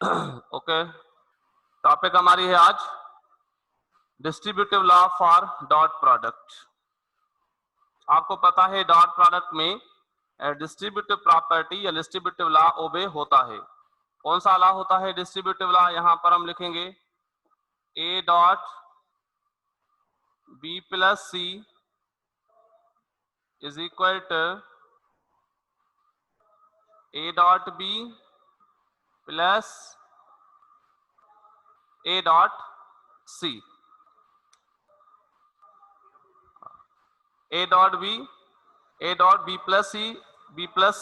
Okay, topic हमारी है आज distributive law for dot product. आपको पता है डॉट प्रोडक्ट में डिस्ट्रीब्यूटिव प्रॉपर्टी या डिस्ट्रीब्यूटिव लॉ ओबे होता है। कौन सा लॉ होता है डिस्ट्रीब्यूटिव लॉ? यहां पर हम लिखेंगे A dot B plus C is equal to A dot B plus A dot C. A dot B plus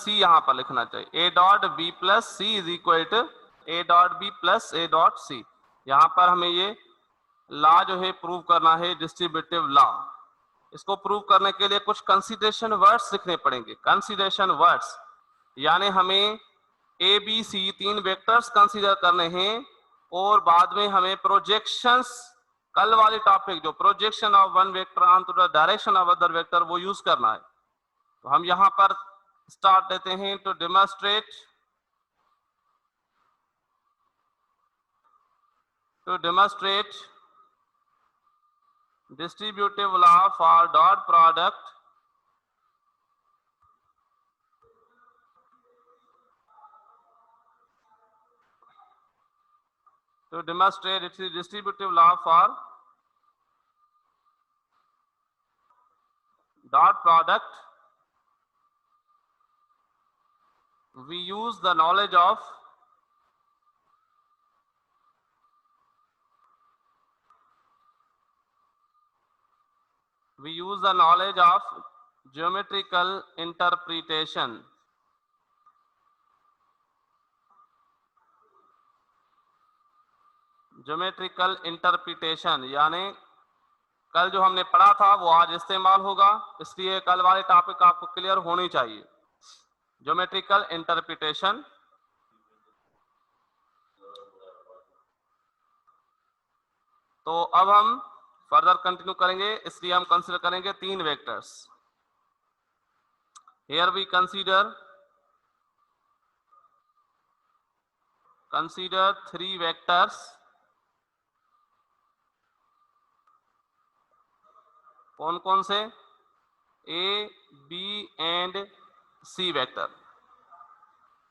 C यहां पर लिखना चाहिए। A dot B plus C is equal to A dot B plus A dot C. यहां पर हमें ये law जो है प्रूव करना है, डिस्ट्रीब्यूटिव लॉ। इसको प्रूव करने के लिए कुछ कंसीडरेशन वर्ड्स लिखने पड़ेंगे। कंसीडरेशन वर्ड्स यानी हमें ए बी सी तीन वेक्टर्स कंसीडर करने हैं और बाद में हमें प्रोजेक्शंस, कल वाले टॉपिक जो projection of one vector on to the direction of other vector, वो यूज करना है। तो हम यहां पर स्टार्ट देते हैं to demonstrate distributive law for dot product to demonstrate its distributive law for dot product we use the knowledge of geometrical interpretation। Geometrical interpretation यानी कल जो हमने पढ़ा था वो आज इस्तेमाल होगा, इसलिए कल वाले टॉपिक आपको क्लियर होनी चाहिए। Geometrical interpretation. तो अब हम फर्दर कंटिन्यू करेंगे, इसलिए हम कंसीडर करेंगे तीन vectors. Here we consider three vectors. कौन कौन से? A B and C vector.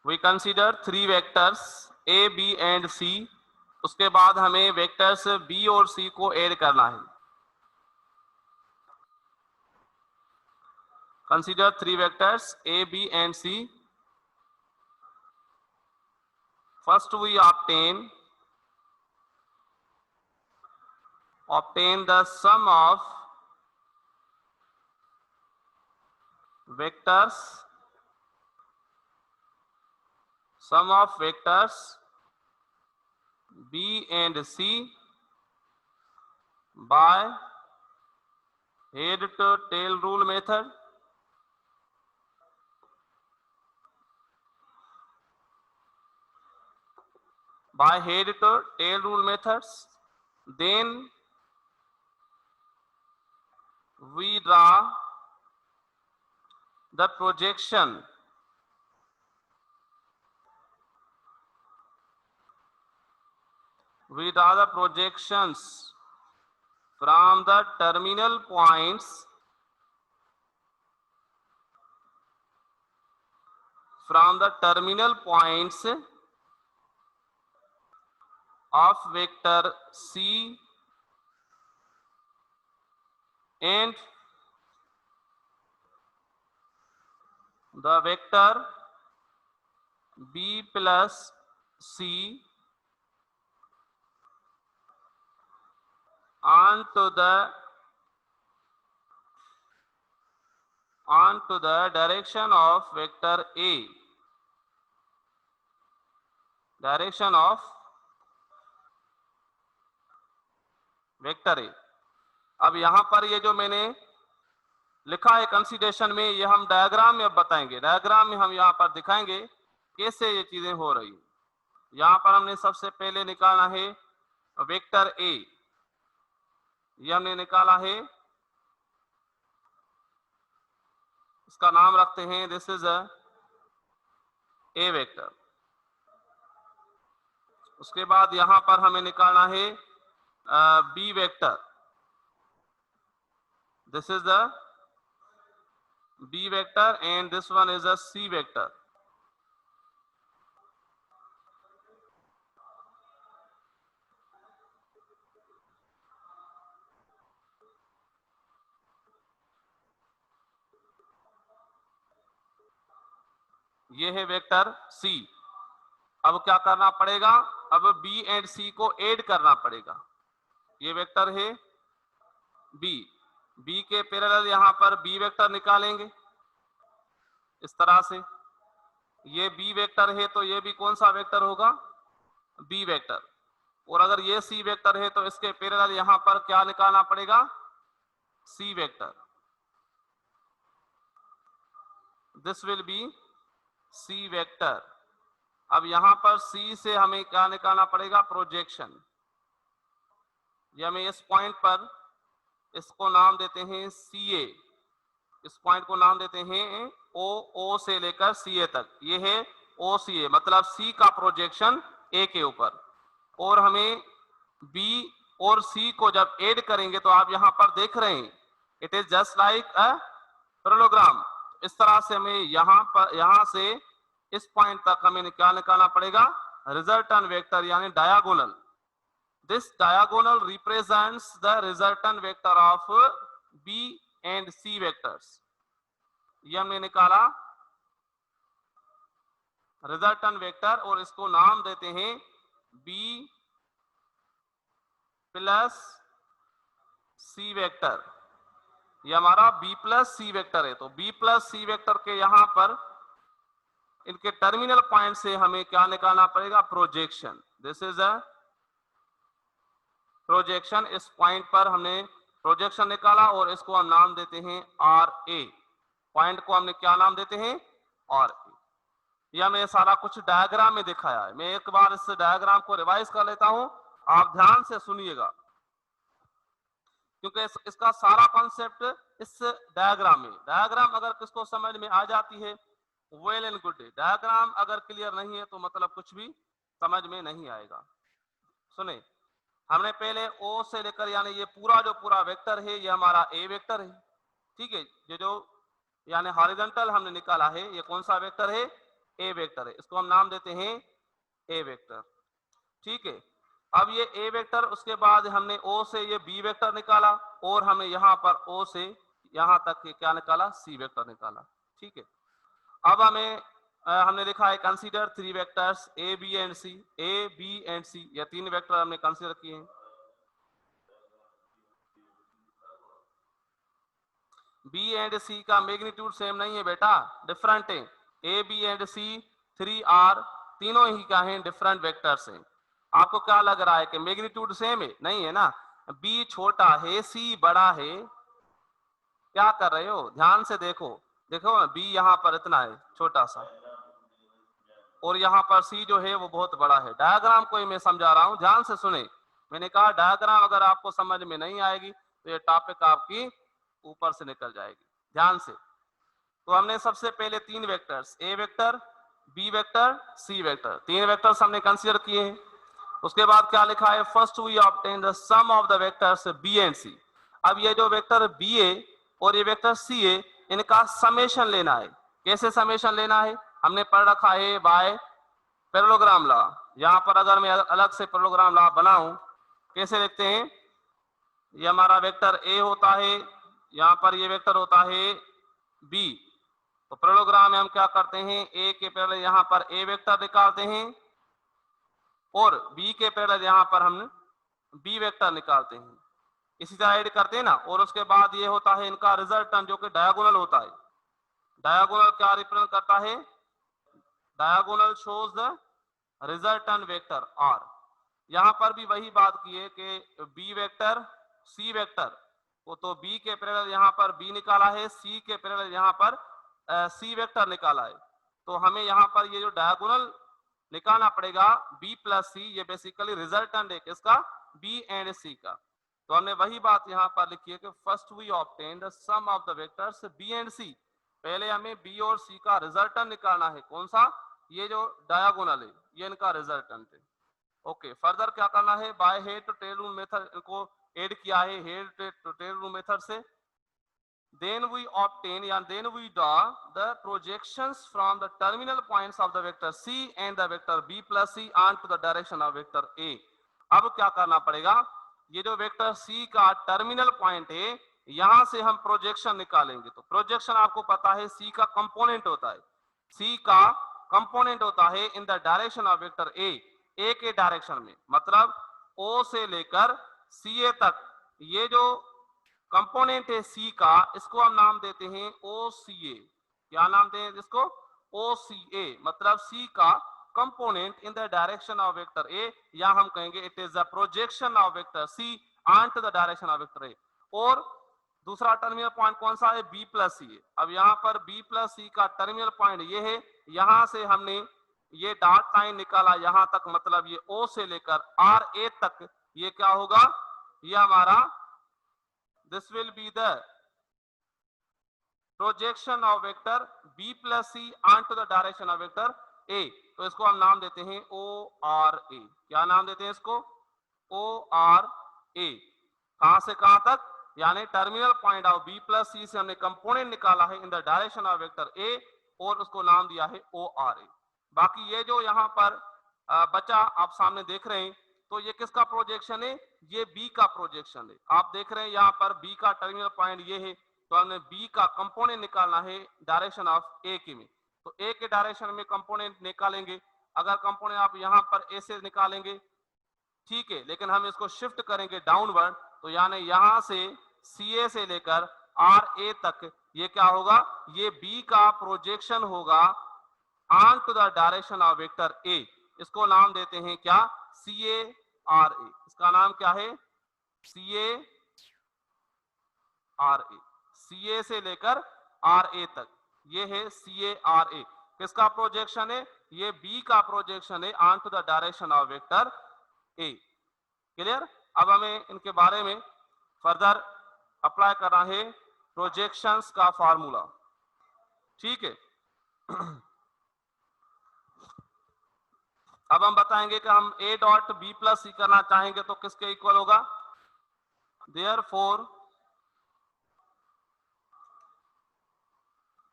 We consider three vectors A B and C. उसके बाद हमें वेक्टर्स बी और सी को ऐड करना है। Consider three vectors A B and C. First we obtain the sum of vectors B and C by head to tail rule method। by head to tail rule methods, then we draw the projection projections from the terminal points of vector C and the vector B plus C onto the direction of vector A, direction of vector A. अब यहां पर ये जो मैंने लिखा है consideration में, ये हम डायग्राम में अब बताएंगे। डायग्राम में हम यहां पर दिखाएंगे कैसे ये चीजें हो रही है। यहां पर हमने सबसे पहले निकालना है वेक्टर ए। ये हमने निकाला है, इसका नाम रखते हैं दिस इज ए वेक्टर। उसके बाद यहां पर हमें निकालना है B vector. This is the B vector and this one is a C vector. ये है वेक्टर सी। अब क्या करना पड़ेगा, अब बी एंड सी को ऐड करना पड़ेगा। ये वेक्टर है बी, बी के पैरेलल यहां पर बी वेक्टर निकालेंगे इस तरह से। ये बी वेक्टर है तो ये भी कौन सा वेक्टर होगा, बी वेक्टर। और अगर ये सी वेक्टर है तो इसके पैरेलल यहां पर क्या निकालना पड़ेगा, C vector. This will be C vector. अब यहां पर सी से हमें क्या निकालना पड़ेगा, प्रोजेक्शन। ये हमें इस पॉइंट पर, इसको नाम देते हैं सी ए, इस पॉइंट को नाम देते हैं ओ, ओ से लेकर सी ए तक। ये है ओ सी ए, मतलब सी का प्रोजेक्शन ए के ऊपर। और हमें बी और सी को जब ऐड करेंगे तो आप यहां पर देख रहे हैं it is just like a parallelogram. इस तरह से हमें यहां पर, यहां से इस पॉइंट तक हमें क्या निकालना पड़ेगा, रिजल्टेंट वेक्टर यानी diagonal. This diagonal represents the resultant vector of B and C vectors. ये हमने निकाला रिजल्टेंट वेक्टर और इसको नाम देते हैं B प्लस C वेक्टर। ये हमारा B प्लस C वेक्टर है। तो B प्लस C वेक्टर के यहां पर इनके टर्मिनल पॉइंट से हमें क्या निकालना पड़ेगा, projection. This is a projection. इस पॉइंट पर हमने प्रोजेक्शन निकाला और इसको हम नाम देते हैं आर ए। पॉइंट को हमने क्या नाम देते हैं, आर ए। यह मैं सारा कुछ डायग्राम में दिखाया है। मैं एक बार इस डायग्राम को रिवाइज कर लेता हूं, आप ध्यान से सुनिएगा, क्योंकि इसका सारा कॉन्सेप्ट इस डायग्राम में। डायग्राम अगर किसको समझ में आ जाती है वेल एंड गुड है, डायग्राम अगर क्लियर नहीं है तो मतलब कुछ भी समझ में नहीं आएगा। सुने, हमने पहले ओ से लेकर यानी ये पूरा जो पूरा वेक्टर है ये हमारा ए वेक्टर है, ठीक है। ये जो यानी हॉरिजॉन्टल हमने निकाला है ये कौन सा वेक्टर है, ए वेक्टर है। इसको हम नाम देते हैं ए वेक्टर, ठीक है। अब ये ए वेक्टर, उसके बाद हमने ओ से ये बी वेक्टर निकाला और हमें यहां पर ओ से यहां तक के क्या निकाला, सी वेक्टर निकाला, ठीक है। अब हमें हमने लिखा है consider three vectors A B and C. A B and C ये तीन वेक्टर हमने कंसीडर किए हैं। बी एंड सी का मैग्नीट्यूड सेम नहीं है बेटा, डिफरेंट है। ए बी एंड सी 3R तीनों ही क्या हैं, डिफरेंट वेक्टर्स हैं। आपको क्या लग रहा है कि मैग्नीट्यूड सेम है, नहीं है ना। बी छोटा है, सी बड़ा है। क्या कर रहे हो, ध्यान से देखो, देखो बी यहाँ पर इतना है छोटा सा और यहाँ पर सी जो है वो बहुत बड़ा है। डायग्राम को ही मैं समझा रहा हूं, ध्यान से सुने। मैंने कहा डायग्राम अगर आपको समझ में नहीं आएगी तो ये टॉपिक आपकी ऊपर से निकल जाएगी, ध्यान से। तो हमने सबसे पहले तीन vectors A vector, B vector, C vector, तीन वेक्टर्स हमने कंसीडर किए हैं। उसके बाद क्या लिखा है, first we obtain the sum of the vectors B and C. अब ये जो वेक्टर बी ए और ये वेक्टर सी ए, इनका समेशन लेना है। कैसे समेशन लेना है, हमने पढ़ रखा है बाय पैरेललोग्राम लॉ। यहां पर अगर मैं अलग से पैरेललोग्राम लॉ बनाऊं, कैसे लिखते हैं, ये हमारा वेक्टर ए होता है, यहां पर ये वेक्टर होता है बी। तो पैरेललोग्राम में हम क्या करते हैं, ए के पैरेलल यहां पर ए वेक्टर निकालते हैं और बी के पैरेलल यहां पर हम बी वेक्टर निकालते हैं। इसी तरह ऐड करते हैं ना। और उसके बाद ये होता है इनका रिजल्टेंट जो कि डायगोनल होता है। डायगोनल क्या रिप्रेजेंट करता है, diagonal shows the resultant vector R. यहां पर भी वही बात की है कि बी वेक्टर सी वेक्टर वो, तो बी के पैरेलल यहां पर बी निकाला है, सी के पैरेलल यहां पर सी वेक्टर निकाला है। तो हमें यहां पर ये जो डायगोनल निकालना पड़ेगा बी प्लस सी, ये बेसिकली रिजल्टेंट है किसका, बी एंड सी का। तो हमने वही बात यहां पर लिखी है कि first we obtain the sum of the vectors B and C. पहले हमें बी और सी का रिजल्टेंट निकालना है, कौन सा, ये जो डायगोनल है ये इनका रिजल्टेंट है। ओके, फर्दर क्या करना है, by head to tail rule method को ऐड किया है head to tail rule method से। then we obtain and then we draw the projections from the terminal points of the vector c and the vector b plus c onto the direction of vector a। अब क्या करना पड़ेगा, ये जो vector c का terminal point है यहां से हम प्रोजेक्शन निकालेंगे। तो प्रोजेक्शन आपको पता है c का कंपोनेंट होता है, c का कंपोनेंट होता है in the direction of vector a के डायरेक्शन में, मतलब o से लेकर ca तक ये जो कंपोनेंट है सी का, इसको हम नाम देते हैं OCA। क्या नाम देते हैं इसको, OCA, मतलब सी का component in the direction of vector A, या हम कहेंगे it is the projection of vector C on the direction of vector A. और दूसरा टर्मिनल पॉइंट कौन सा है, B प्लस सी। अब यहाँ पर B प्लस सी का टर्मिनल पॉइंट ये है, यहां से हमने ये डॉट लाइन निकाला यहां तक, मतलब ये O से लेकर RA तक, ये क्या होगा, ये हमारा this will be the projection of vector b plus c onto the direction of vector a। तो इसको हम नाम देते हैं ORA। क्या नाम देते हैं इसको, ORA। कहां से कहां तक, यानी terminal point of b plus C से हमने कंपोनेंट निकाला है in the direction of vector a और उसको नाम दिया है ORA। बाकी ये जो यहाँ पर बचा आप सामने देख रहे हैं, तो ये किसका प्रोजेक्शन है, ये B का प्रोजेक्शन है। आप देख रहे हैं यहाँ पर B का टर्मिनल पॉइंट ये है, तो हमने B का कंपोनेंट निकालना है डायरेक्शन ऑफ A के में। तो A के डायरेक्शन में कंपोनेंट निकालेंगे, अगर कंपोनेंट आप यहाँ पर A से निकालेंगे ठीक है, लेकिन हम इसको शिफ्ट करेंगे डाउनवर्ड, तो यानी यहां से CA से लेकर RA तक ये क्या होगा, ये B का प्रोजेक्शन होगा on to the direction of vector A। इसको नाम देते हैं क्या, CARA। इसका नाम क्या है, CARA। CA से लेकर RA तक ये है CARA। किसका प्रोजेक्शन है, ये B का प्रोजेक्शन है on to the direction of vector A। Clear. अब हमें इनके बारे में फर्दर अप्लाई करना है प्रोजेक्शंस का फार्मूला, ठीक है। अब हम बताएंगे कि हम A dot B plus C करना चाहेंगे तो किसके इक्वल होगा, therefore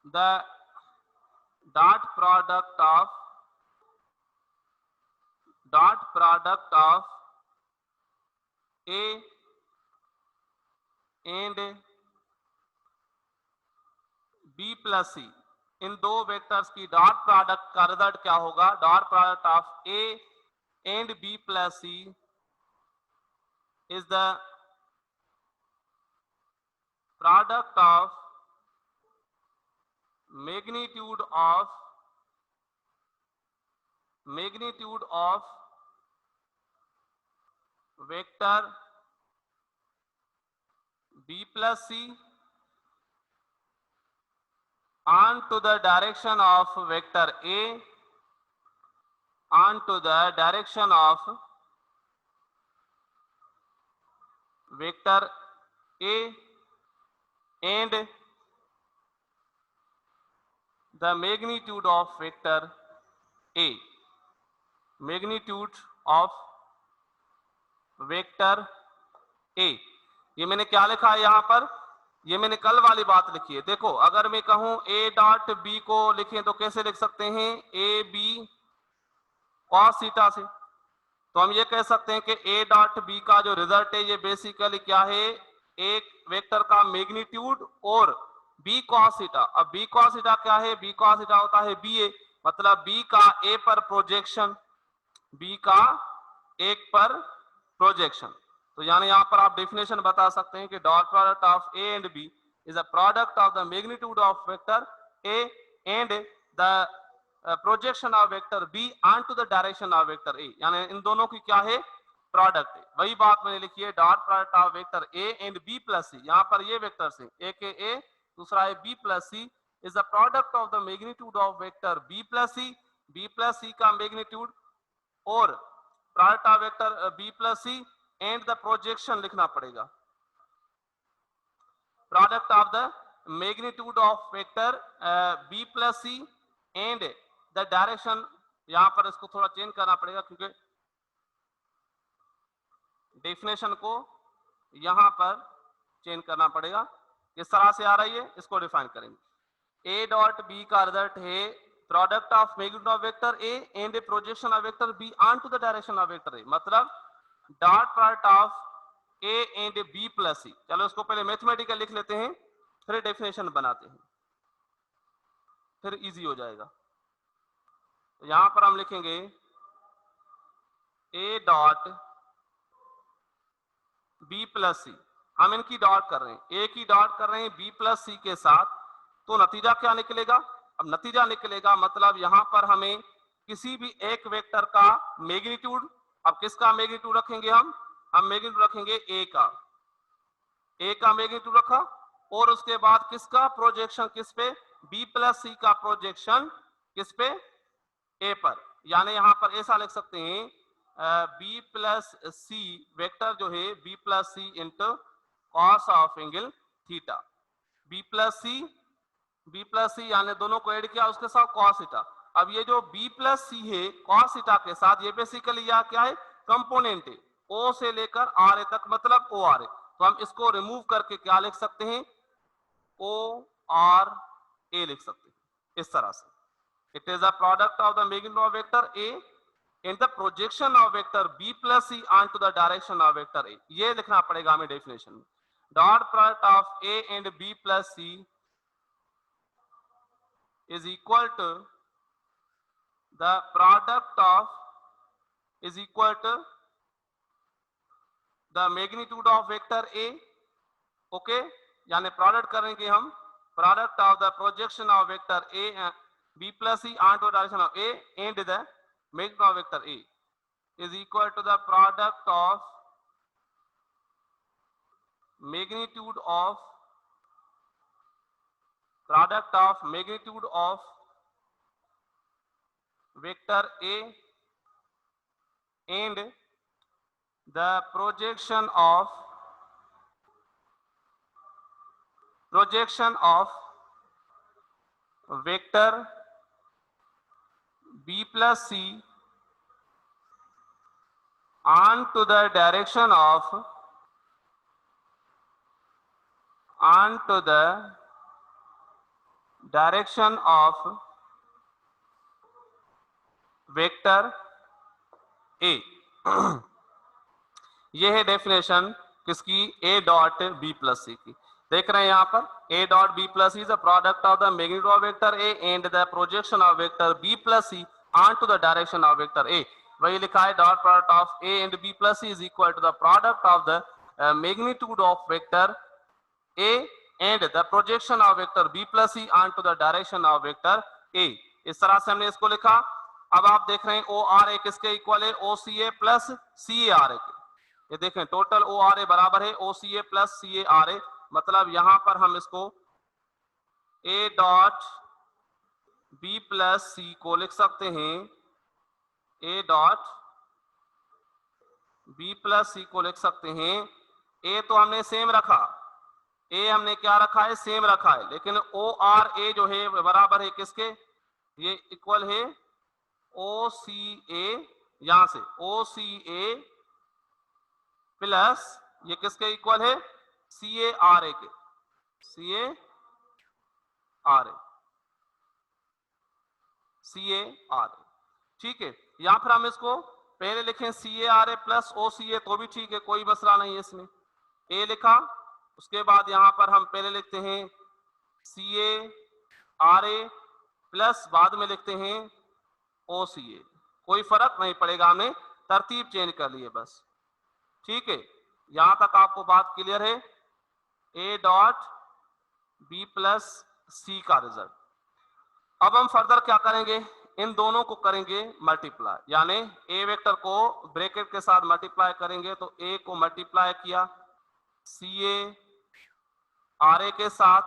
the dot product of A and B plus C, इन दो वेक्टर्स की डॉट प्रोडक्ट का रिजल्ट क्या होगा, dot product of A and B plus C is the product of magnitude of vector B plus C on to the direction of vector A on to the direction of vector A and the magnitude of vector A, magnitude of vector A। ये मैंने क्या लिखा है यहाँ पर, ये मैंने कल वाली बात लिखी है। देखो अगर मैं कहूं A डॉट B को लिखें तो कैसे लिख सकते हैं, AB cos थीटा से। तो हम ये कह सकते हैं कि A डॉट B का जो रिजल्ट है ये बेसिकली क्या है, एक वेक्टर का मैग्नीट्यूड और B cos थीटा। अब B cos थीटा क्या है, B cos थीटा होता है BA, मतलब B का A पर प्रोजेक्शन, B का एक पर प्रोजेक्शन। तो यानी यहाँ पर आप डेफिनेशन बता सकते हैं कि dot product of A and B is a product of the magnitude of vector A and the projection of vector B on to the direction of vector A। यानी इन दोनों की क्या है, प्रोडक्ट है। वही बात मैंने लिखी है, dot product of vector A and B plus C। यहाँ पर ये वेक्टर्स हैं, एक है A दूसरा है B plus C, is the product of the magnitude of vector B plus C का मैग्नीट्यूड और product of vector B plus C and the projection लिखना पड़ेगा, product of the magnitude of vector B plus C and the direction. यहां पर इसको थोड़ा change करना पड़ेगा क्योंकि डेफिनेशन को यहां पर चेंज करना पड़ेगा। किस तरह से आ रही है इसको डिफाइन करेंगे। ए डॉट बी का रिजल्ट है product of magnitude of vector A and projection of vector B on to the direction of vector A, मतलब dot product of A and B plus C. चलो इसको पहले mathematical लिख लेते हैं, फिर डेफिनेशन बनाते हैं, फिर इजी हो जाएगा। तो यहां पर हम लिखेंगे ए डॉट बी प्लस सी, हम इनकी डॉट कर रहे हैं, ए की डॉट कर रहे हैं बी प्लस सी के साथ, तो नतीजा क्या निकलेगा? अब नतीजा निकलेगा मतलब यहां पर हमें किसी भी एक वेक्टर का मैग्नीट्यूड, अब किसका मैग्नीट्यूड रखेंगे हम मैग्नीट्यूड रखेंगे ए का मैग्नीट्यूड रखा, और उसके बाद किसका प्रोजेक्शन किस पे? बी प्लस सी का प्रोजेक्शन किस पे? ए पर। यानी यहां पर ऐसा लिख सकते हैं बी प्लस सी वेक्टर जो है B plus C into cos of angle theta. B plus C यानी दोनों को ऐड किया उसके साथ कॉस थीटा। अब ये जो बी प्लस सी है कॉस थीटा के साथ, ये बेसिकली यह क्या है? कंपोनेंट है, ओ से लेकर आर ए तक, मतलब ओ आर ए। तो हम इसको रिमूव करके क्या लिख सकते हैं? ओ आर ए लिख सकते हैं इस तरह से। It is a product of the magnitude of vector A in the projection of vector b plus c onto the direction of vector a। ये लिखना पड़ेगा हमें डेफिनेशन में। Dot product of a and b plus c is equal to the product of is equal to the magnitude of vector a। Okay, यानी product करेंगे हम product of the projection of vector a b plus c onto the direction of a and the magnitude of vector a is equal to the product of magnitude of vector a and the projection of vector b plus c onto the direction of vector a। यह है definition किसकी? a dot b plus C की। देख रहे हैं यहाँ पर a dot b plus C is a product of the magnitude of vector a and the projection of vector b plus C onto the direction of vector a। वही लिखा है dot product of a and b plus c is equal to the product of the magnitude of vector a and the projection of vector b plus c onto the direction of vector a। इस तरह से हमने इसको लिखा। अब आप देख रहे हैं ओ आर ए किसके इक्वल है? ओ सी ए plus C A R A के। ये देखें टोटल ओ आर ए बराबर है ओ सी ए plus C A R A, मतलब यहां पर हम इसको a डॉट b प्लस सी को लिख सकते हैं, a डॉट b प्लस सी को लिख सकते हैं। a तो हमने सेम रखा, a हमने क्या रखा है? सेम रखा है, लेकिन ओ आर ए जो है बराबर है किसके? ये इक्वल है ओ सी ए, यहां से ओ सी ए प्लस ये किसके इक्वल है? सी ए आर ए के, सी A R A, C A R A. ठीक है, या फिर हम इसको पहले लिखें सी A R A plus O सी ए तो भी ठीक है, कोई मसला नहीं है इसमें। ए लिखा, उसके बाद यहां पर हम पहले लिखते हैं सी ए आर ए प्लस बाद में लिखते हैं ओ सी ए। कोई फर्क नहीं पड़ेगा, हमने तरतीब चेंज कर लिए बस। ठीक है, यहां तक आपको बात क्लियर है? A dot B plus C का रिजल्ट। अब हम फर्दर क्या करेंगे? इन दोनों को करेंगे मल्टीप्लाई, यानी ए वेक्टर को ब्रैकेट के साथ मल्टीप्लाई करेंगे। तो ए को मल्टीप्लाई किया सी ए आर ए के साथ,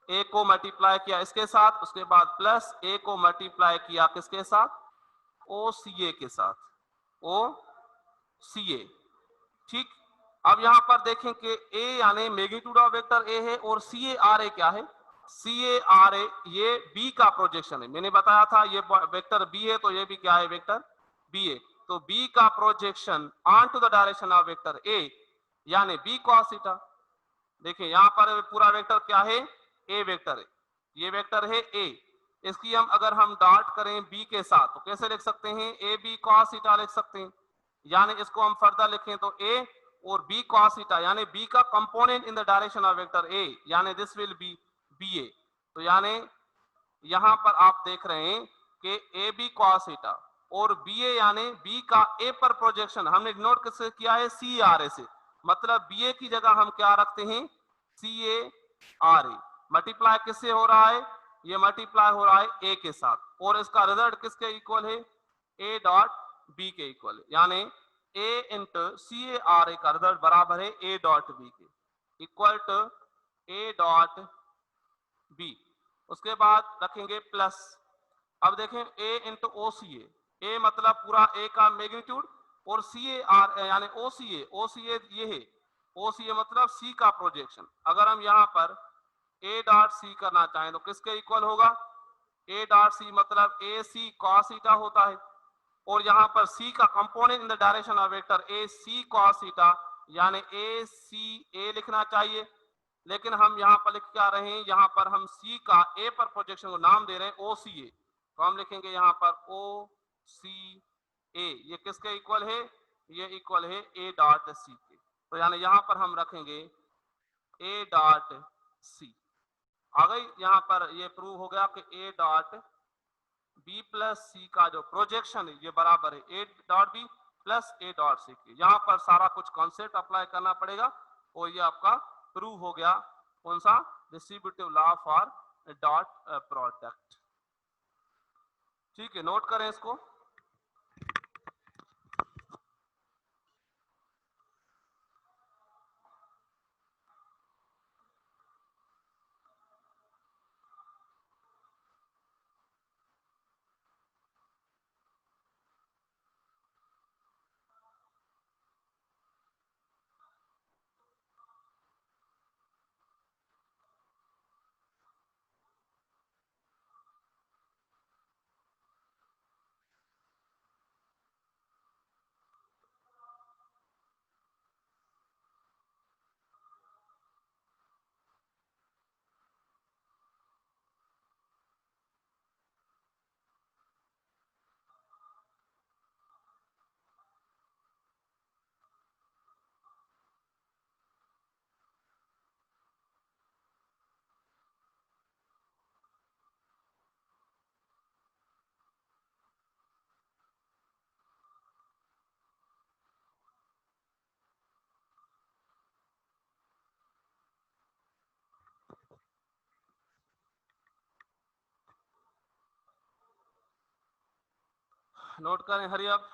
ए को मल्टीप्लाई किया इसके साथ, उसके बाद प्लस ए को मल्टीप्लाई किया किसके साथ? ओ सी ए के साथ, ओ सी ए। ठीक, अब यहां पर देखें कि ए यानी मैग्नीट्यूड ऑफ वेक्टर ए है और सी ए आर ए क्या है? सी ए आर ए ये बी का प्रोजेक्शन है। मैंने बताया था ये वेक्टर बी है तो ये भी क्या है? वेक्टर बी है। तो b का projection on to the direction of vector a यानी b cos थीटा। देखिए यहां पर पूरा वेक्टर क्या है, a वेक्टर है, ये वेक्टर है a। इसकी अगर हम डॉट करें b के साथ तो कैसे लिख सकते हैं, ए बी cos थीटा लिख सकते हैं। यानी इसको हम फर्दर लिखें तो a और b cos थीटा यानी b का component in the direction of vector a यानी दिस विल बी ba। तो यानी यहां पर आप देख रहे हैं कि ए बी cos थीटा और बी ए यानी बी का ए पर प्रोजेक्शन हमने नोट किससे किया है, सी आर ए से। मतलब बी ए की जगह हम क्या रखते हैं, सी ए आर ए। मल्टीप्लाई किससे हो रहा है, ये मल्टीप्लाई हो रहा है ए के साथ और इसका रिजल्ट किसके इक्वल है, ए डॉट बी के इक्वल है। यानी ए into C A R A का रिजल्ट बराबर है ए डॉट बी के, equal to A dot B. उसके बाद रखेंगे प्लस। अब देखें a इंटू ओ सी ए मतलब पूरा a का मैग्नीट्यूड और सी ए आर यानी ओ सी ए ये है, ओ सी ए मतलब c का प्रोजेक्शन। अगर हम यहाँ पर a डॉट सी करना चाहें तो किसके इक्वल होगा, a डॉट सी मतलब ए सी कॉस थीटा होता है और यहाँ पर c का component in the direction of vector A C cos theta यानी ए सी ए लिखना चाहिए। लेकिन हम यहाँ पर लिख क्या रहे हैं, यहाँ पर हम c का a पर प्रोजेक्शन को नाम दे रहे हैं ओ सी ए। तो हम लिखेंगे यहाँ पर ओ सी ए, ये किसके इक्वल है, ये इक्वल है ए डॉट सी के। तो यानी यहाँ पर हम रखेंगे ए डॉट सी। आ गई यहाँ पर ये प्रूव हो गया कि A dot B plus C का जो प्रोजेक्शन है ये बराबर है A dot B plus A dot C के। यहाँ पर सारा कुछ कॉन्सेप्ट अप्लाई करना पड़ेगा और ये आपका प्रूव हो गया कौन सा, distributive law for dot product. ठीक है, नोट करें इसको। नोट करें, हरी अप।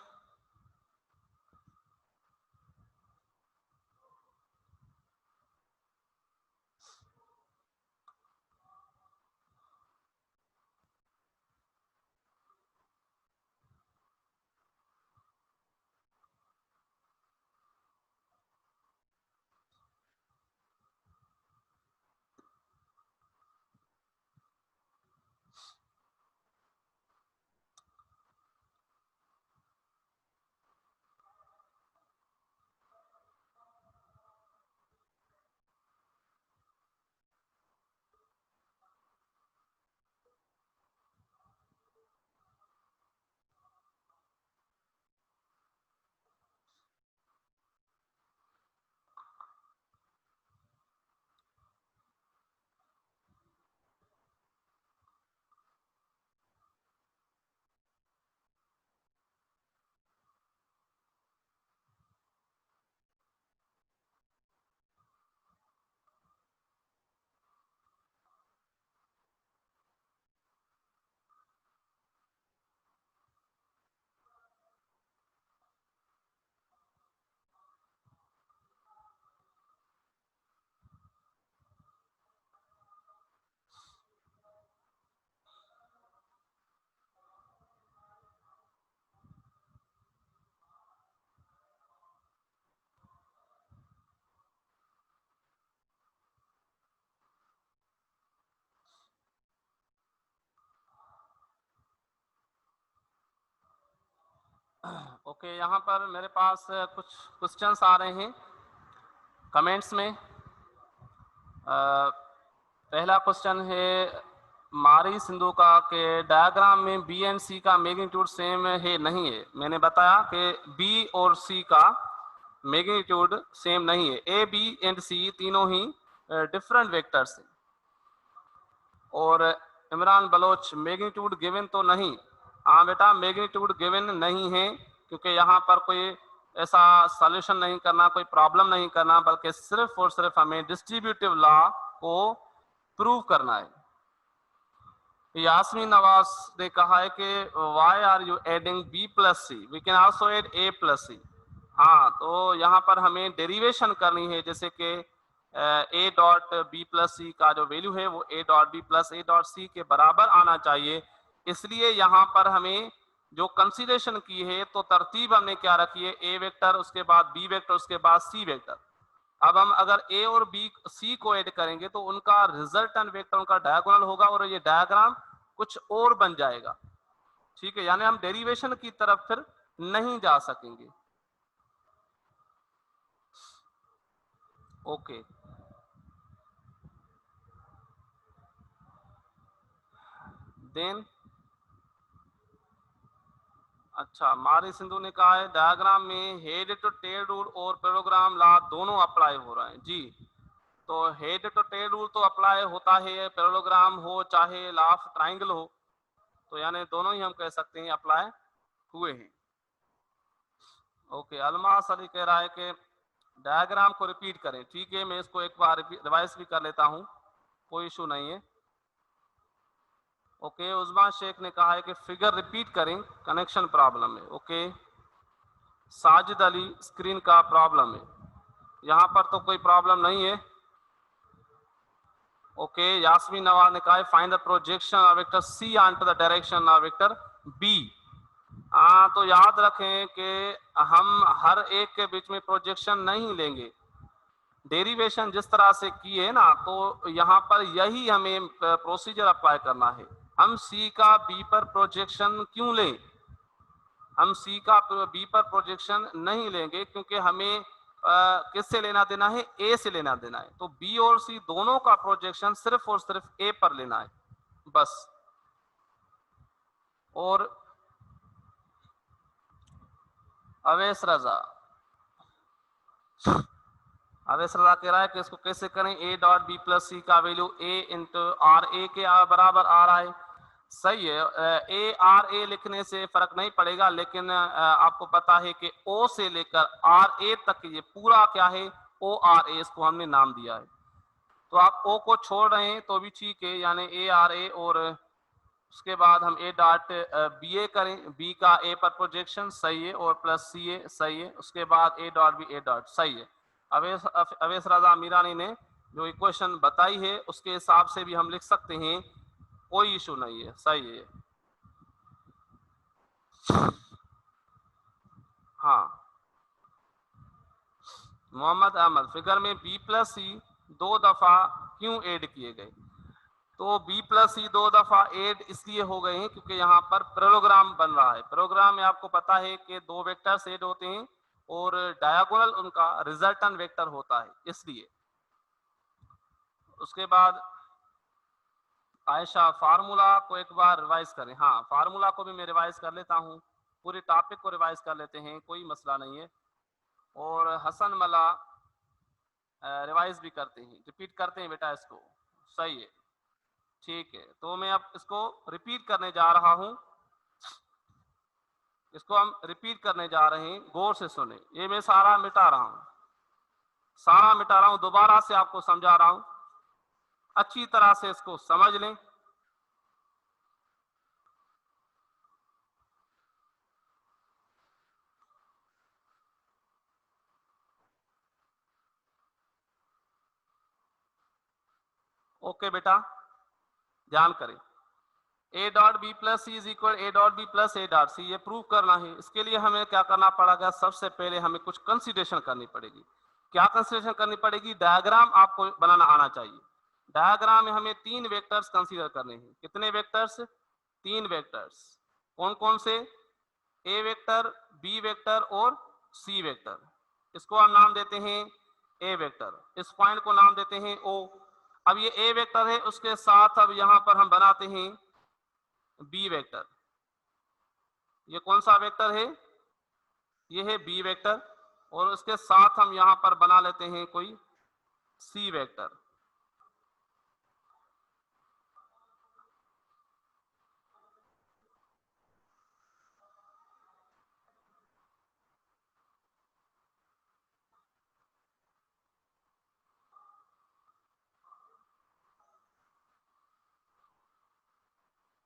ओके, यहाँ पर मेरे पास कुछ क्वेश्चंस आ रहे हैं कमेंट्स में। पहला क्वेश्चन है मारी सिंधु का के डायग्राम में बी एंड सी का मैग्नीट्यूड सेम है नहीं है। मैंने बताया कि बी और सी का मैग्नीट्यूड सेम नहीं है। ए बी एंड सी तीनों ही डिफरेंट वेक्टर्स हैं। और इमरान बलोच मैग्नीट्यूड गिवन तो नहीं। हाँ बेटा, मैग्नीट्यूड गिवन नहीं है क्योंकि यहाँ पर कोई ऐसा सॉल्यूशन नहीं करना, कोई प्रॉब्लम नहीं करना, बल्कि सिर्फ और सिर्फ हमें डिस्ट्रीब्यूटिव लॉ को प्रूव करना है। यास्मीन नवाज ने कहा है कि why are you adding B plus C, we can also add A plus C. हाँ, तो यहाँ पर हमें डेरिवेशन करनी है, जैसे कि A dot B plus C का जो वैल्यू है वो A dot B plus A dot C के बराबर आना चाहिए। इसलिए यहाँ पर हमें जो कंसीडरेशन की है तो तरतीब हमने क्या रखी है, ए वेक्टर, उसके बाद बी वेक्टर, उसके बाद सी वेक्टर। अब हम अगर ए और बी सी को ऐड करेंगे तो उनका रिजल्टेंट वेक्टर उनका डायगोनल होगा और ये डायग्राम कुछ और बन जाएगा। ठीक है, यानी हम डेरिवेशन की तरफ फिर नहीं जा सकेंगे। ओके, देन अच्छा, मारी सिंधु ने कहा है डायग्राम में हेड टू टेल रूल और पैराग्राम लॉ दोनों अप्लाई हो रहे हैं। जी, तो हेड टू टेल रूल तो अप्लाई होता है, पैराग्राम हो चाहे लॉ ऑफ ट्राइंगल हो, तो यानी दोनों ही हम कह सकते हैं अप्लाई हुए हैं। ओके, अलमास अली कह रहा है कि डायग्राम को रिपीट करें। ठीक है, मैं इसको एक बार रिवाइज भी कर लेता हूं, कोई इशू नहीं है। ओके, उस्मान शेख ने कहा है कि फिगर रिपीट करें, कनेक्शन प्रॉब्लम है। ओके, साजिद अली स्क्रीन का प्रॉब्लम है, यहाँ पर तो कोई प्रॉब्लम नहीं है। ओके, यास्मीन नवाज ने कहा है find the projection of vector C onto the direction of vector B. हाँ, तो याद रखें कि हम हर एक के बीच में प्रोजेक्शन नहीं लेंगे। डेरिवेशन जिस तरह से किए ना, तो यहाँ पर यही हमें प्रोसीजर अप्लाई करना है। हम सी का बी पर प्रोजेक्शन क्यों लें? हम सी का बी पर प्रोजेक्शन नहीं लेंगे क्योंकि हमें किससे लेना देना है, ए से लेना देना है। तो बी और सी दोनों का प्रोजेक्शन सिर्फ और सिर्फ ए पर लेना है बस। और अवेश रजा कह रहा है कि इसको कैसे करें, A dot B plus C का value A into R A के बराबर आ रहा है। सही है, ए आर ए लिखने से फर्क नहीं पड़ेगा, लेकिन आपको पता है कि ओ से लेकर आर ए तक ये पूरा क्या है, ओ आर ए, इसको हमने नाम दिया है। तो आप ओ को छोड़ रहे हैं तो भी ठीक है, यानी ए आर ए, और उसके बाद हम ए डॉट बी ए करें, बी का ए पर प्रोजेक्शन सही है, और प्लस सी ए सही है, उसके बाद A dot B A dot सही है। अवेश रजा मीरानी ने जो इक्वेशन बताई है उसके हिसाब से भी हम लिख सकते हैं, कोई इशू नहीं है, सही है। हाँ, मोहम्मद अहमद, फिगर में बी प्लस सी 2 दफा क्यों ऐड किए गए? तो बी प्लस सी 2 दफा ऐड इसलिए हो गए हैं क्योंकि यहाँ पर पैरेललोग्राम बन रहा है। पैरेललोग्राम में आपको पता है कि 2 वेक्टर्स ऐड होते हैं और डायगोनल उनका रिजल्टेंट वेक्टर होता है, इसलिए। उसके बाद आयशा, फार्मूला को एक बार रिवाइज करें। हाँ, फार्मूला को भी मैं रिवाइज कर लेता हूँ, पूरे टॉपिक को रिवाइज कर लेते हैं, कोई मसला नहीं है। और हसन मला रिवाइज भी करते हैं, रिपीट करते हैं बेटा इसको, सही है। ठीक है, तो मैं अब इसको रिपीट करने जा रहा हूँ, इसको हम रिपीट करने जा रहे हैं, गौर से सुने। ये मैं सारा मिटा रहा हूँ, दोबारा से आपको समझा रहा हूँ, अच्छी तरह से इसको समझ लें। ओके बेटा, ध्यान करें। A dot B plus C is equal A dot B plus A dot C, ये प्रूव करना है। इसके लिए हमें क्या करना पड़ेगा, सबसे पहले हमें कुछ कंसीडरेशन करनी पड़ेगी। क्या कंसीडरेशन करनी पड़ेगी? डायग्राम आपको बनाना आना चाहिए। डायग्राम में हमें 3 वेक्टर्स कंसीडर करने हैं। कितने वेक्टर्स? 3 वेक्टर्स। कौन कौन से? ए वेक्टर, बी वेक्टर और सी वेक्टर। इसको हम नाम देते हैं ए वेक्टर, इस पॉइंट को नाम देते हैं ओ। अब ये ए वेक्टर है, उसके साथ अब यहां पर हम बनाते हैं बी वेक्टर। ये कौन सा वेक्टर है? ये है बी वेक्टर, और उसके साथ हम यहां पर बना लेते हैं कोई सी वेक्टर।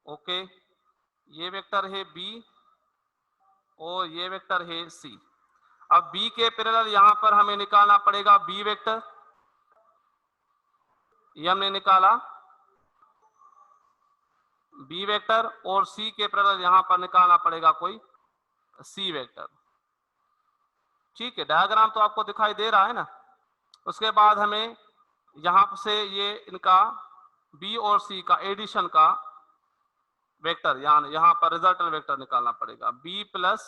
ओके, ये वेक्टर है बी और ये वेक्टर है सी। अब बी के पैरेलल यहां पर हमें निकालना पड़ेगा बी वेक्टर, ये हमने निकाला बी वेक्टर, और सी के पैरेलल यहां पर निकालना पड़ेगा कोई सी वेक्टर। ठीक है, डायग्राम तो आपको दिखाई दे रहा है ना। उसके बाद हमें यहां से ये इनका बी और सी का एडिशन का वेक्टर, यहां पर रिजल्टेंट वेक्टर निकालना पड़ेगा बी प्लस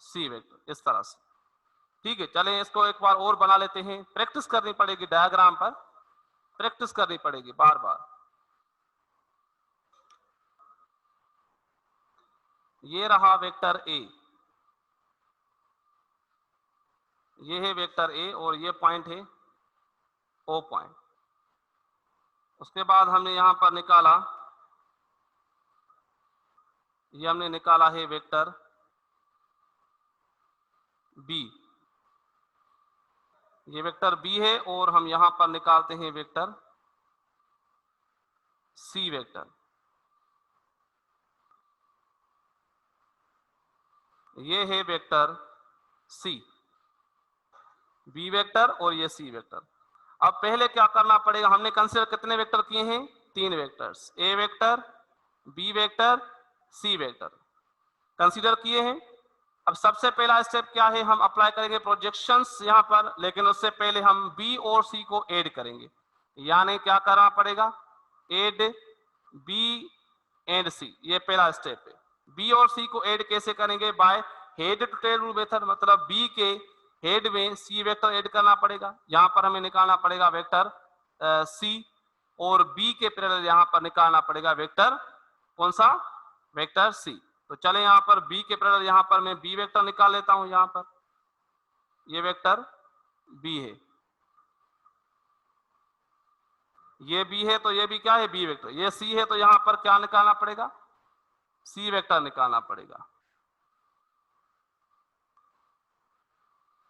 सी वेक्टर, इस तरह से। ठीक है, चलें इसको एक बार और बना लेते हैं। प्रैक्टिस करनी पड़ेगी, डायग्राम पर प्रैक्टिस करनी पड़ेगी बार बार। ये रहा वेक्टर ए, ये है वेक्टर ए, और ये पॉइंट है ओ पॉइंट। उसके बाद हमने यहां पर निकाला, ये हमने निकाला है वेक्टर बी, ये वेक्टर बी है, और हम यहां पर निकालते हैं वेक्टर सी वेक्टर। ये है वेक्टर सी, बी वेक्टर और ये सी वेक्टर। अब पहले क्या करना पड़ेगा, हमने कंसीडर कितने वेक्टर किए हैं? 3 vectors, A vector, B vector, C vector consider किए हैं। अब सबसे पहला स्टेप क्या है, हम अप्लाई करेंगे प्रोजेक्शंस यहां पर, लेकिन उससे पहले हम बी और सी को ऐड करेंगे। यानी क्या करना पड़ेगा, ऐड बी एंड सी, ये पहला स्टेप है। बी और सी को ऐड कैसे करेंगे? By head to tail rule method, मतलब बी के हेड में सी वेक्टर ऐड करना पड़ेगा। यहां पर हमें निकालना पड़ेगा वेक्टर सी, और बी के पैरेलल यहां पर निकालना पड़ेगा वेक्टर कौन सा? Vector C. तो चले यहां पर बी के पैरेलल यहां पर मैं बी वेक्टर निकाल लेता हूं। यहां पर ये वेक्टर बी है, ये बी है, तो ये भी क्या है? B vector. ये सी है, तो यहां पर क्या निकालना पड़ेगा? सी वेक्टर निकालना पड़ेगा।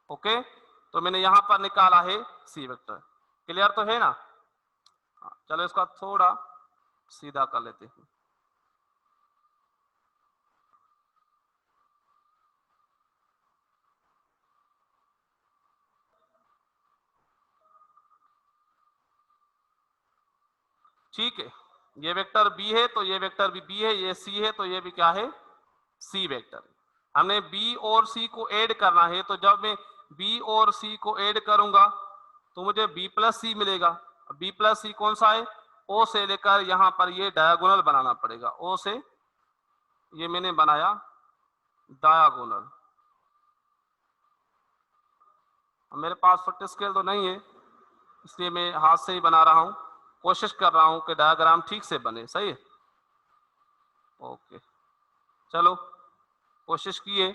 ओके, तो मैंने यहां पर निकाला है सी वेक्टर। क्लियर तो है ना? चलो इसका थोड़ा सीधा कर लेते हैं। ठीक है, ये वेक्टर बी है, तो ये वेक्टर भी बी है, ये सी है, तो ये भी क्या है? C vector. हमने बी और सी को ऐड करना है, तो जब मैं बी और सी को ऐड करूंगा तो मुझे बी प्लस सी मिलेगा। बी प्लस सी कौन सा है? ओ से लेकर यहां पर ये डायगोनल बनाना पड़ेगा। ओ से ये मैंने बनाया डायगोनल। मेरे पास फुट स्केल तो नहीं है, इसलिए मैं हाथ से ही बना रहा हूं। कोशिश कर रहा हूं कि डायग्राम ठीक से बने। सही है, ओके, चलो कोशिश किए।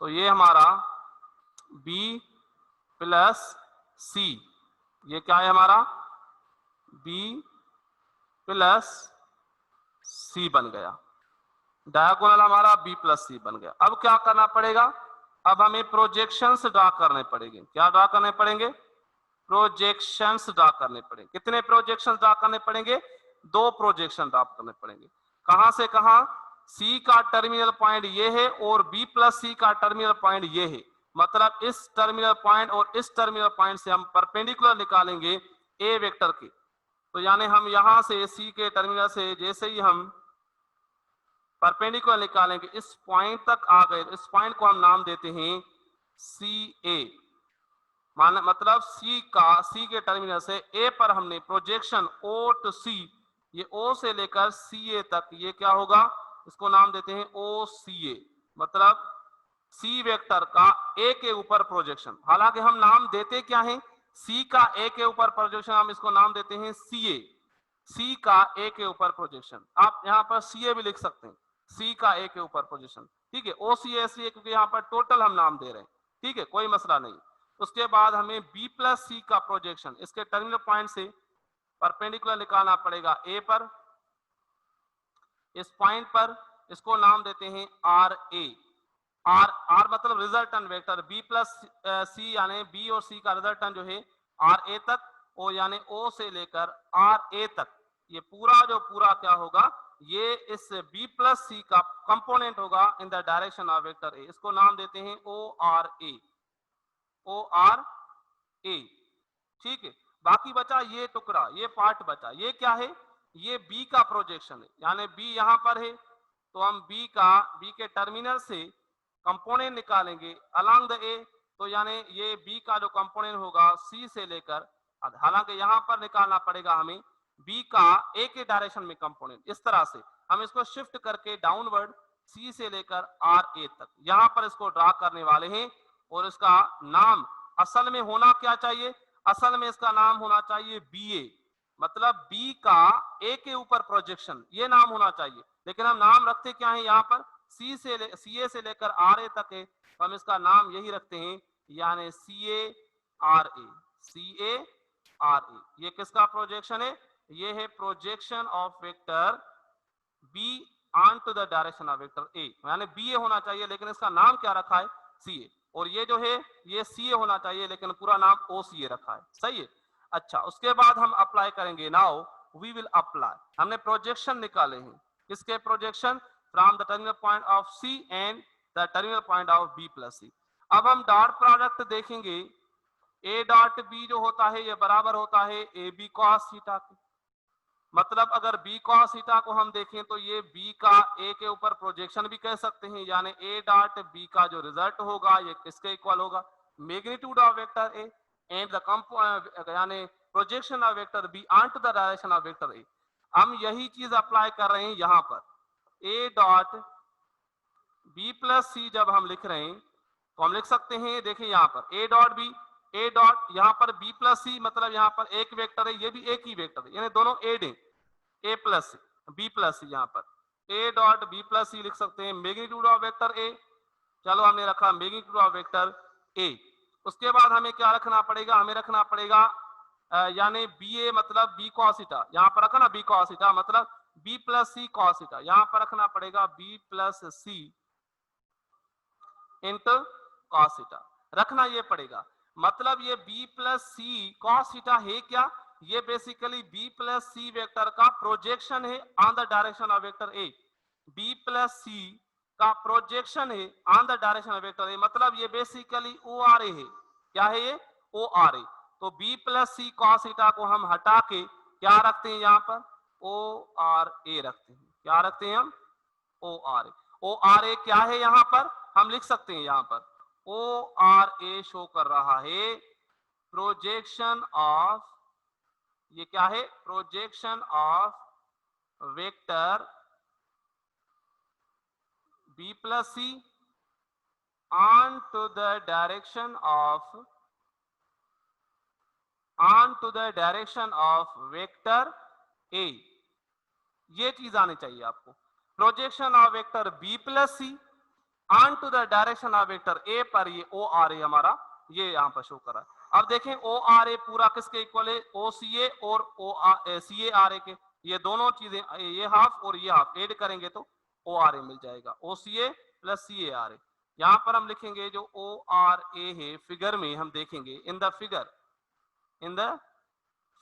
तो ये हमारा बी प्लस सी, ये क्या है हमारा? बी प्लस सी बन गया। डायगोनल हमारा बी प्लस सी बन गया। अब क्या करना पड़ेगा? अब हमें प्रोजेक्शंस ड्रा करने पड़ेंगे। क्या ड्रा करने पड़ेंगे? प्रोजेक्शंस ड्रा करने पड़ेंगे। कितने प्रोजेक्शंस ड्रा करने पड़ेंगे? 2 प्रोजेक्शन ड्रा करने पड़ेंगे। कहां से कहां? सी का टर्मिनल पॉइंट ये है, और बी प्लस सी का टर्मिनल पॉइंट ये है। मतलब इस टर्मिनल पॉइंट और इस टर्मिनल पॉइंट से हम परपेंडिकुलर निकालेंगे ए वेक्टर के। तो यानी हम यहां से सी के टर्मिनल से जैसे ही हम परपेंडिकुलर निकालेंगे, इस पॉइंट तक आ गए, इस पॉइंट को हम नाम देते हैं सी ए। मतलब सी के टर्मिनल से ए पर हमने प्रोजेक्शन ओ टू सी, ये ओ से लेकर सी ए तक, ये क्या होगा? इसको नाम देते हैं ओ सी ए। मतलब सी वेक्टर का ए के ऊपर प्रोजेक्शन। हालांकि हम नाम देते क्या है, सी का ए के ऊपर प्रोजेक्शन, हम इसको नाम देते हैं सी ए, सी का ए के ऊपर प्रोजेक्शन। आप यहां पर सी ए भी लिख सकते हैं, सी का ए के ऊपर प्रोजेक्शन, ठीक है। ओ सी ए सी ए, क्योंकि यहां पर टोटल हम नाम दे रहे हैं, ठीक है, कोई मसला नहीं। उसके बाद हमें बी प्लस सी का प्रोजेक्शन इसके टर्मिनल पॉइंट से परपेंडिकुलर निकालना पड़ेगा ए पर, इस पॉइंट पर, इसको नाम देते हैं आर ए। आर आर मतलब resultant vector, B plus C यानी बी और सी का रिजल्टेंट जो है आर ए तक, ओ यानी ओ से लेकर आर ए तक, ये पूरा जो पूरा क्या होगा, ये इस बी प्लस सी का कंपोनेंट होगा इन द डायरेक्शन ऑफ वेक्टर ए। इसको नाम देते हैं ओ आर ए, ओ आर ए, ठीक है। बाकी बचा ये टुकड़ा, ये पार्ट बचा, ये क्या है, ये बी का प्रोजेक्शन है, यानी बी यहां पर है, तो हम बी के टर्मिनल से कंपोनेंट निकालेंगे अलोंग द ए, तो यानी ये बी का जो कंपोनेंट होगा सी से लेकर, हालांकि यहां पर निकालना पड़ेगा हमें बी का ए के डायरेक्शन में कंपोनेंट, इस तरह से हम इसको शिफ्ट करके डाउनवर्ड सी से लेकर आर ए तक यहां पर इसको ड्रा करने वाले हैं। और इसका नाम असल में होना क्या चाहिए, असल में इसका नाम होना चाहिए बी ए, मतलब बी का ए के ऊपर प्रोजेक्शन, ये नाम होना चाहिए। लेकिन हम नाम रखते क्या है, यहाँ पर सी ए से लेकर आर ए तक है, तो हम इसका नाम यही रखते हैं, यानी सी A R A, C A R A. ये किसका प्रोजेक्शन है, ये है projection of vector B on to the direction of vector A, यानी बी ए होना चाहिए, लेकिन इसका नाम क्या रखा है, सी ए। और ये जो है ये सी ए होना चाहिए, लेकिन पूरा नाम ओ सी ए रखा है, सही है। अच्छा, उसके बाद हम अप्लाई करेंगे, नाउ वी विल अप्लाई, हमने प्रोजेक्शन निकाले हैं, किसके projection, from the terminal point of C and the terminal point of B plus C. अब हम डॉट प्रोडक्ट देखेंगे, ए डॉट बी जो होता है ये बराबर होता है ए बी कॉस थीटा के, मतलब अगर बी कॉस थीटा को हम देखें तो ये बी का ए के ऊपर प्रोजेक्शन भी कह सकते हैं, यानी ए डॉट बी का जो रिजल्ट होगा ये किसके इक्वल होगा, magnitude of vector A and the यानी projection of vector B on to the direction of vector A. हम यही चीज अप्लाई कर रहे हैं यहां पर, A dot B plus C जब हम लिख रहे हैं तो हम लिख सकते हैं, देखिए यहां पर A dot B, A dot यहां पर बी प्लस सी, मतलब यहां पर एक वेक्टर है, ये भी एक ही वेक्टर है, यानी दोनों एड है, ए प्लस बी प्लस सी, यहां पर ए डॉट बी प्लस सी लिख सकते हैं, मैग्नीट्यूड ऑफ वेक्टर ए, चलो हमने रखा मैग्नीट्यूड ऑफ वेक्टर ए। उसके बाद हमें क्या रखना पड़ेगा, हमें रखना पड़ेगा यानी बी ए मतलब बी कॉस थीटा, यहां पर रखा ना बी कॉस थीटा, मतलब B plus C cos theta, यहां पर रखना पड़ेगा B plus C into cos theta, रखना ये पड़ेगा। मतलब ये b plus C cos theta है क्या, ये basically b plus C vector का प्रोजेक्शन है on the direction of vector A, b plus C का प्रोजेक्शन है on the direction of vector A, मतलब ये बेसिकली ओ आर ए है, क्या है ये, ओ आर ए। तो b plus C cos theta को हम हटा के क्या रखते हैं यहाँ पर, ओ आर ए रखते हैं, क्या रखते हैं हम, ओ आर ए। ओ आर ए क्या है, यहां पर हम लिख सकते हैं, यहां पर ओ आर ए शो कर रहा है प्रोजेक्शन ऑफ, ये क्या है, projection of vector B plus C on to the direction of vector A. ये चीज आनी चाहिए आपको, projection of vector B plus C on to the direction of vector A पर, ये ओ आर ए हमारा ये यहां पर शो कर रहा है। अब देखें ओ आर ए पूरा किसके इक्वल है, ओ सी ए और ओ सी ए आर ए के, ये दोनों चीजें, ये हाफ और ये हाफ ऐड करेंगे तो ओ आर ए मिल जाएगा, ओ सी ए plus C A R A. यहां पर हम लिखेंगे जो ओ आर ए है, फिगर में हम देखेंगे, in the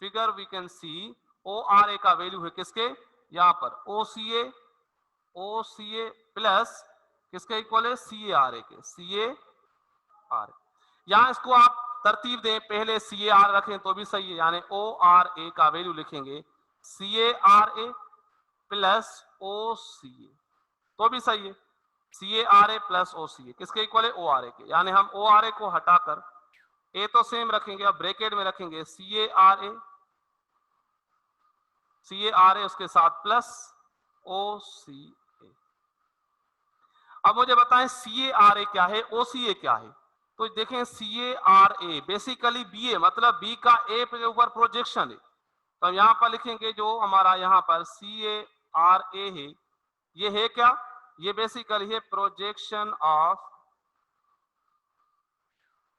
figure we can see O R A का वैल्यू है किसके, यहां पर ओ सी ए प्लस किसके इक्वल है, सी ए आर ए के, सी ए आर। यहां इसको आप तरतीब दें, पहले सी ए आर रखें तो भी सही है, यानी ओ आर ए का वैल्यू लिखेंगे सी A R A plus O सी ए, तो भी सही है, सी A R A plus O सी ए किसके इक्वल है, ओ आर ए के। यानी हम ओ आर ए को हटाकर ए तो सेम रखेंगे, अब ब्रैकेट में रखेंगे सी ए आर ए उसके साथ प्लस ओ सी ए। अब मुझे बताएं CARA क्या है, OCA क्या है। तो देखें CARA बेसिकली BA मतलब B का A के ऊपर प्रोजेक्शन है। तो हम यहाँ पर लिखेंगे जो हमारा यहाँ पर CARA है, ये है क्या, ये बेसिकली है प्रोजेक्शन ऑफ,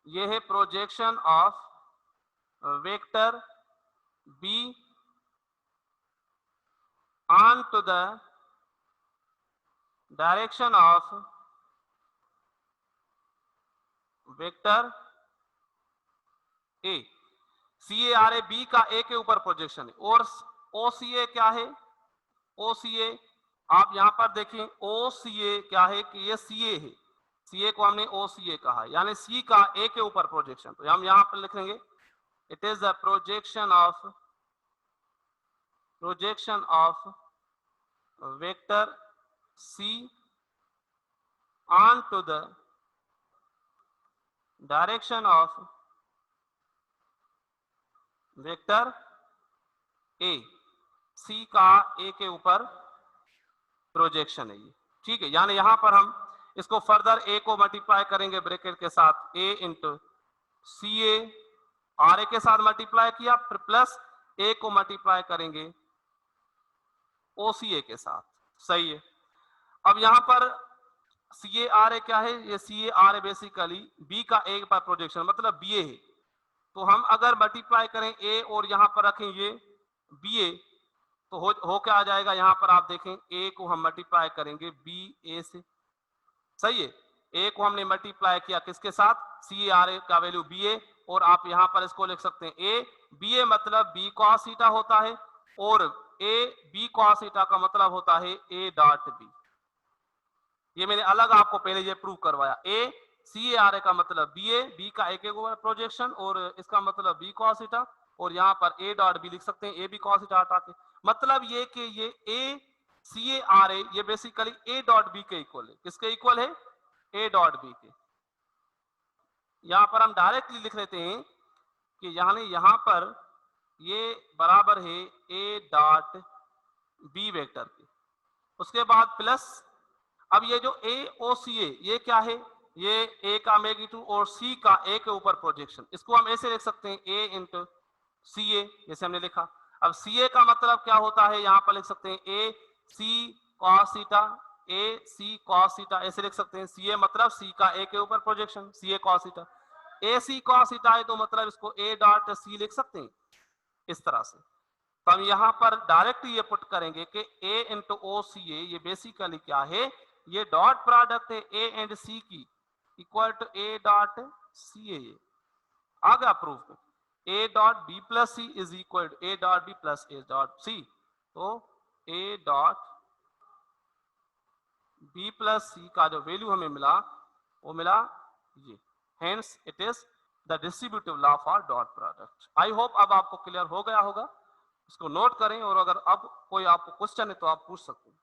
ये है projection of vector B on to the direction of vector A। CARA B का A के ऊपर प्रोजेक्शन है। और OCA क्या है, OCA आप यहां पर देखें, OCA क्या है कि ये CA है, CA को हमने OCA कहा, यानी C का A के ऊपर प्रोजेक्शन। तो हम यहां पर लिखेंगे it is the projection of vector C on to the direction of vector A। C का A के ऊपर प्रोजेक्शन है ये, ठीक है। यानी यहां पर हम इसको फर्दर A को मल्टीप्लाई करेंगे ब्रैकेट के साथ, A इंटू CA, RA के साथ मल्टीप्लाई किया, प्लस A को मल्टीप्लाई करेंगे OCA के साथ, सही है। अब यहां पर CARA क्या है, ये CARA बेसिकली B का A पर प्रोजेक्शन मतलब BA है। तो हम अगर मल्टीप्लाई करें A और यहां पर रखें ये BA, तो हो क्या आ जाएगा, यहां पर आप देखें A को हम मल्टीप्लाई करेंगे BA से, सही है। A को हमने मल्टीप्लाई किया किसके साथ, CARA का वैल्यू BA, और आप यहां पर इसको लिख सकते हैं A BA मतलब B cos थीटा होता है, और A B cos थीटा का मतलब होता है A डॉट B। ये मैंने अलग आपको पहले ये प्रूव करवाया। A CARA का मतलब BA, B का एक ऊपर प्रोजेक्शन, और इसका मतलब B cos थीटा, और यहाँ पर A डॉट B लिख सकते हैं, A B cos थीटा हटा के। मतलब ये कि ये A CARA ये बेसिकली A डॉट B के इक्वल है, किसके इक्वल है, A डॉट B के। यहाँ पर हम डायरेक्टली लिख लेते हैं कि यहाँ पर ये बराबर है A डॉट B वेक्टर के, उसके बाद प्लस, अब ये जो AOCA ये क्या है, ये A का मैग्नीट्यूड और C का A के ऊपर प्रोजेक्शन, इसको हम ऐसे लिख सकते हैं A इंटू CA, जैसे हमने लिखा। अब CA का मतलब क्या होता है, यहां पर लिख सकते हैं A C cos theta, A C cos theta, ऐसे लिख सकते हैं। CA मतलब C का A के ऊपर projection, CA cos theta. AC cos theta है तो मतलब इसको A डॉट C लिख सकते हैं इस तरह से। तो हम यहां पर डायरेक्ट ये पुट करेंगे कि A इंटू OCA ये बेसिकली क्या है, ये डॉट प्रोडक्ट है A एंड C की, equal to A dot CA। आ गया proof, A dot B plus C is equal to A dot B plus A dot C। तो A dot B plus C का जो value हमें मिला वो मिला ये, hence it is the distributive law for dot product. I hope अब आपको क्लियर हो गया होगा, इसको नोट करें, और अगर अब कोई आपको क्वेश्चन है तो आप पूछ सकते हैं।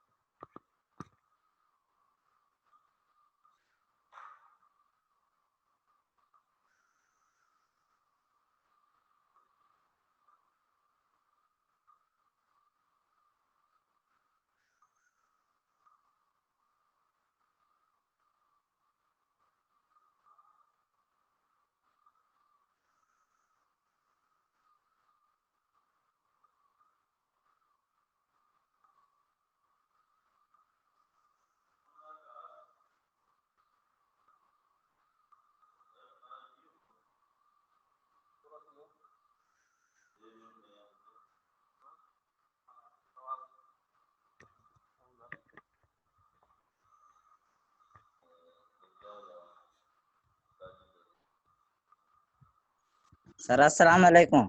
सर अस्सलाम वालेकुम।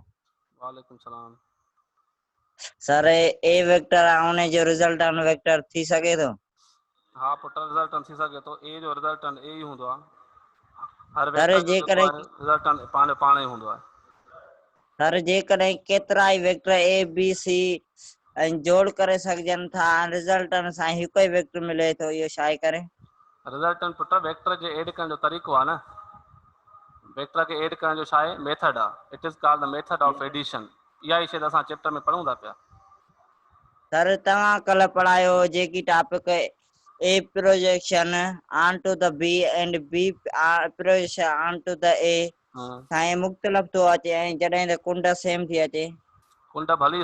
वालेकुम सलाम। सर ए वेक्टर आने जो रिजल्टेंट वेक्टर थी सके तो, हाँ पुट रिजल्टेंट थी सके तो A जो रिजल्टेंट A ही हूंदो आहे, हर सर वेक्टर जो जेकर जेको आहे रिजल्टेंट पाणे हूंदो आहे। सर जेकर केतिरा E vector A B C जोड़ करे सघजनि था, रिजल्टेंट सां हिकु ई वेक्टर मिले तो इहो छा करे? रिजल्टेंट पुट वेक्टर जे ऐड करण जो तरीक़ो आहे न, वेक्टर के ऐड करण जो छा आहे मेथड आहे, it is called the method of addition. इहा ई शइ असां चैप्टर में पढ़ूं था पिया। सर तव्हां कल पढ़ायो जेकी topic A projection onto the B and B projection onto the A हम्म, साईं मुख़्तलिफ़ थो अचे ऐं जॾहिं त कुंड सेम थी अचे कुंड भली